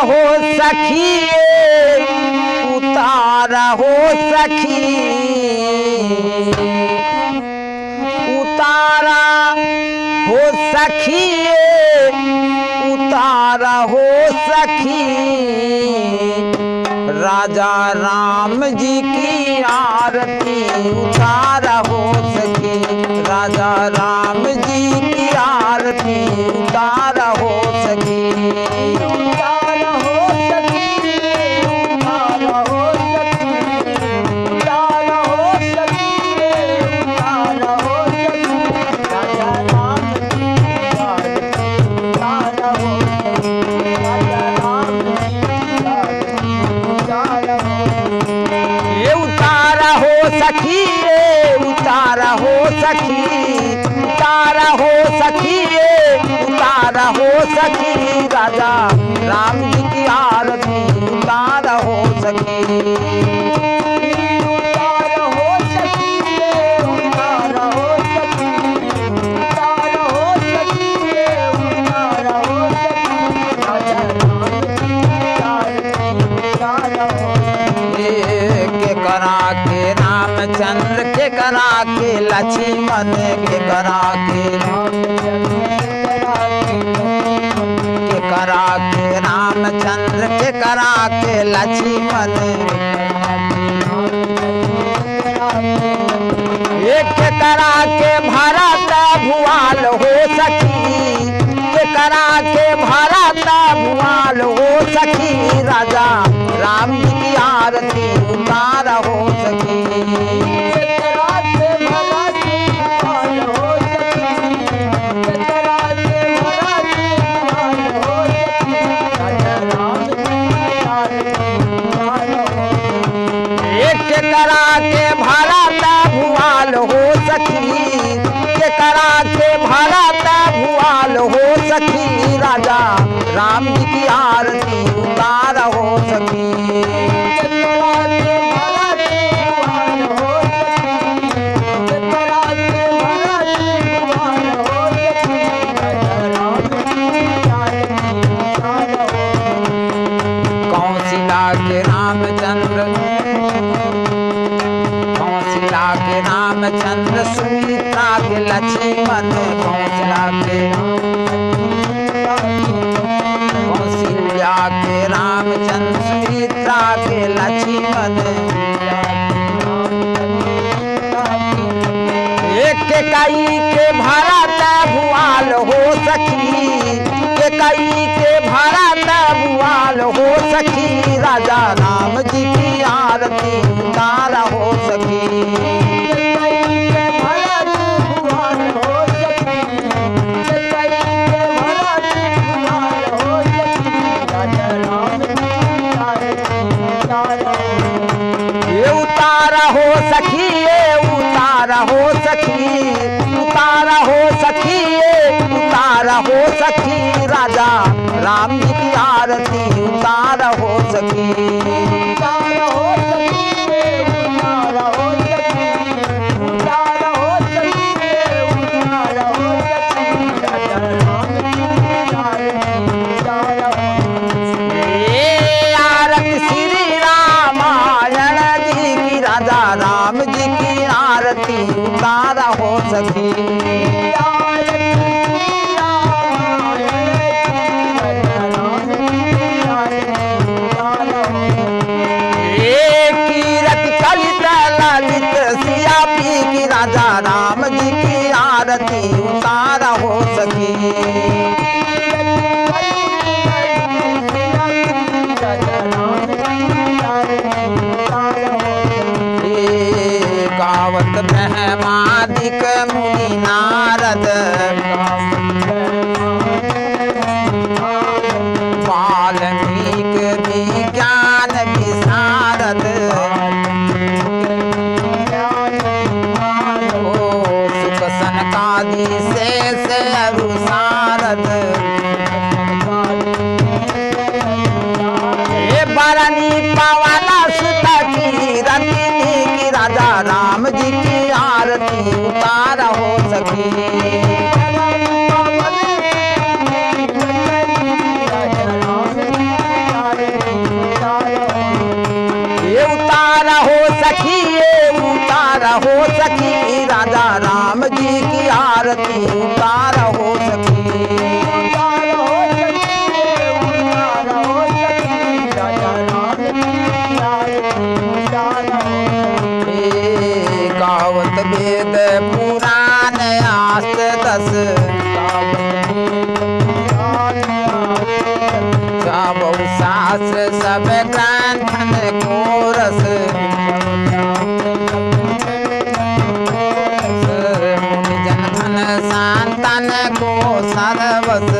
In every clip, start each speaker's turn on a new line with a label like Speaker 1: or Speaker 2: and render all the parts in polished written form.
Speaker 1: हो सखी उतारा हो सखी उतारा हो सखी उतारा हो सखी राजा राम जी की आरती उतारा हो सखी राजा राम जी की आरती उतारा हो सखी उतारा हो सखी उतारा हो सखी उतारा हो सखी उतारा हो सखी राजा राम जी की आरती उतारा हो सखी राजा राम जी की आरती उतारा हो ये उतारा हो सखी उतारा हो सखी उतारा हो सखी उतारा हो सखी राजा राम जी की आरती उतारा हो सखी उतारा हो सखी उतारा हो सखी उतारा हो सखी उतारा हो सखी राजा राम जी की आरती उतारा हो के करा के रामचंद्र के करा के लक्ष्मण के करा के करा के रामचंद्र के करा के लक्ष्मण एक के करा के भरत भुआल हो सखी के करा के भरत भुआल हो सखी राजा राम जी की आरती उतारा हो सखी करा के भरत भुआल हो सखी के करा के भरत भुआल हो सखी राजा राम जी की आरती उतारा हो सखी कौशिला के रामचंद्र के रामचंद्र सुमित्रा के लक्ष्मण कौशल्या के रामचंद्र सुमित्रा के लक्ष्मण एक कई के भरत भुआल हो सखी के कई के भरत भुआल हो सखी राजा राम जी की आरती उतारा हो सखी उतारा हो सखी उतारा हो सखी उतारा हो सखी उतारा हो सखी राजा राम जी की आरती उतारा हो सखी उतारा हो सखी उतारा हो सखी उतारा हो सखी उतारा हो सखी राजा राम जी की आरती उतारा हो आरती श्री रामायण जी की राजा राम जी की आरती उतारा हो सखी व्यास सब ग्रंथन को रस, मुनि जन धन संतन को सर्वस।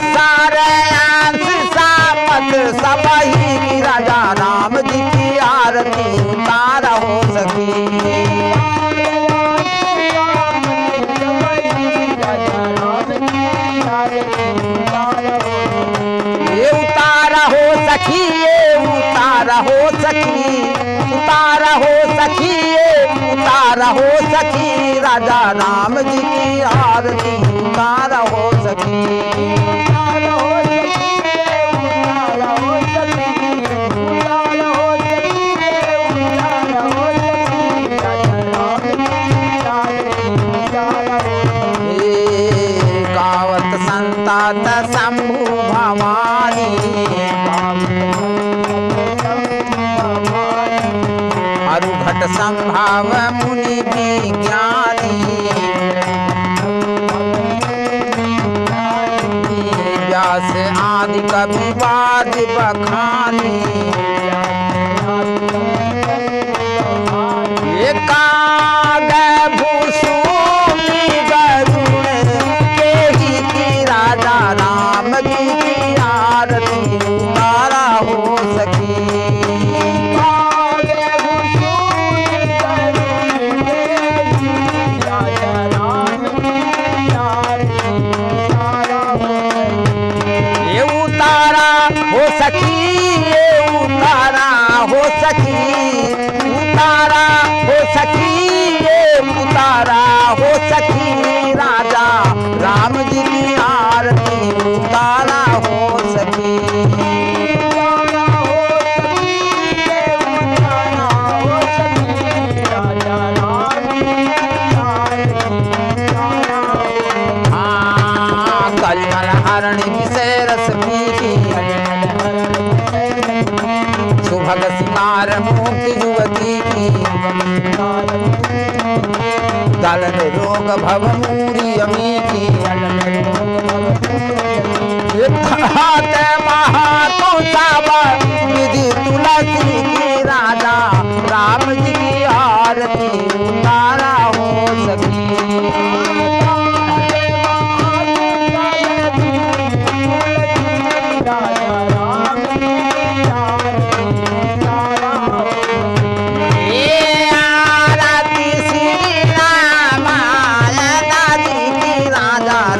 Speaker 1: सारे अंश सामत सबही की राजा राम जी की आरती उतारा हो सकी। ये उतारा हो सखी, ये उतारा हो सखी, उतारा हो सखी, ये उतारा हो सखी, राजा राम जी की आरती उतारा हो सखी। गावत संतात शंभु भवानी, अरुघट संभाव मुनि विज्ञानी, व्यास आदि कवि वाद बखानी। काग भूषुमि गरुण के ही की राजा राम जी की आरती उतारा हो सकी। ये उतारा हो सकी, ये उतारा हो सकी, उतारा हो सकी, ये उतारा हो सकी, राजा राम जी की आरती उतारा हो सकी। कलिमल हरण विषय रस पीकी, सुभग सिंगार मुक्ति युवती की, दलन रोग भव मूरी अमी की। महातो सावर विधि तुलसी की, राजा राम जी की आरती उतारा हो सकी।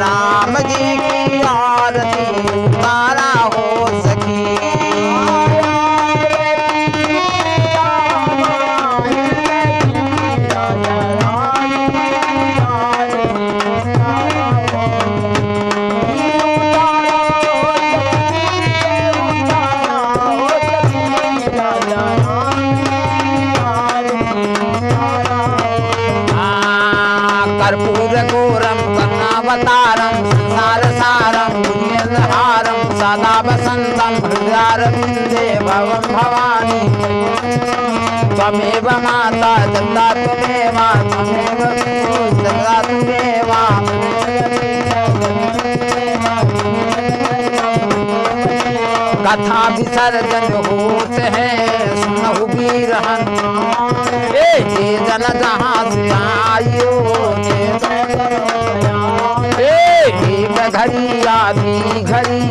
Speaker 1: राम जी की आरती उतारा हो सकी। कर्पूर घोरम करुणावतारम संसार सारम पुण्यहारम सदा वसंतम हृदयारविंदे भवम भवानी। त्वमेव माता जगदा त्वमेव, त्वमेव पितुः जगदा त्वमेव। कथा विसर्जन होत है सुनहु वीरहन, ये जन जहाँ से आयो एक घड़ी आधी घड़ी,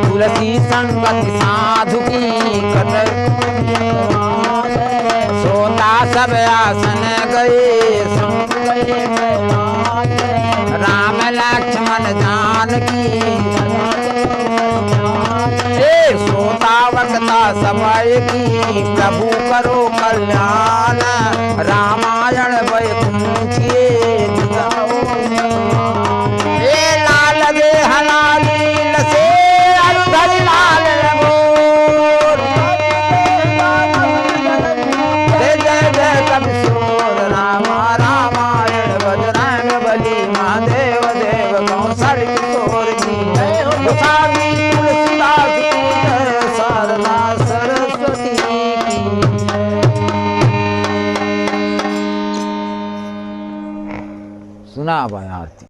Speaker 1: तुलसी संगति साधु की कर, सोता सब आसन गए राम लक्ष्मण जानकी। सोता वक्ता समय की, प्रभु करो कल्याण, रामायण वैकुंठिये लाल गे हलालील से अरुधर लाल लगोर। जय जय जय कवि शोर रामा रामायण बजरंग बली, महादेव देव कौशल किशोर की गोसावी तुलसीदास की जय, शारदा सरस्वती की। सुना भाई आरती।